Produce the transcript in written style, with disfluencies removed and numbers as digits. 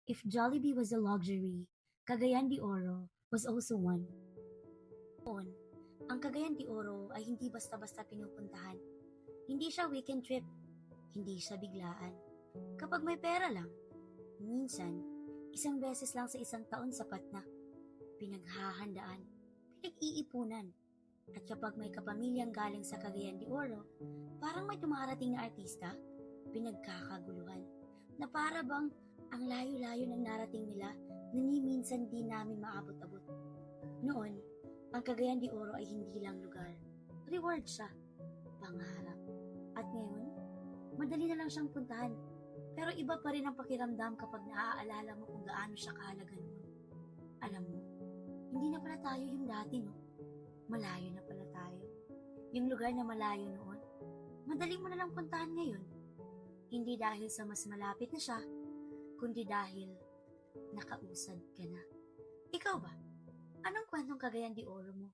If Jollibee was a luxury, Cagayan de Oro was also one. Noon, ang Cagayan de Oro ay hindi basta-basta pinupuntahan. Hindi siya weekend trip, hindi siya biglaan. Kapag may pera lang, minsan, isang beses lang sa isang taon sapat na. Pinaghahandaan, pinag-iipunan. At kapag may kapamilyang galing sa Cagayan de Oro, parang may dumarating na artista, pinagkakaguluhan. Na para bang ang layo-layo ng narating nila na ni minsan di namin maabot-abot. Noon, ang Cagayan de Oro ay hindi lang lugar. Reward siya, pangarap. At ngayon, madali na lang siyang puntahan. Pero iba pa rin ang pakiramdam kapag naaalala mo kung gaano siya kahalaga noon. Alam mo, hindi na pala tayo yung dati, no? Malayo na pala tayo. Yung lugar na malayo noon, madali mo na lang puntahan ngayon. Hindi dahil sa mas malapit na siya, kundi dahil nakausad ka na. Ikaw ba? Anong kwentong Cagayan de Oro mo?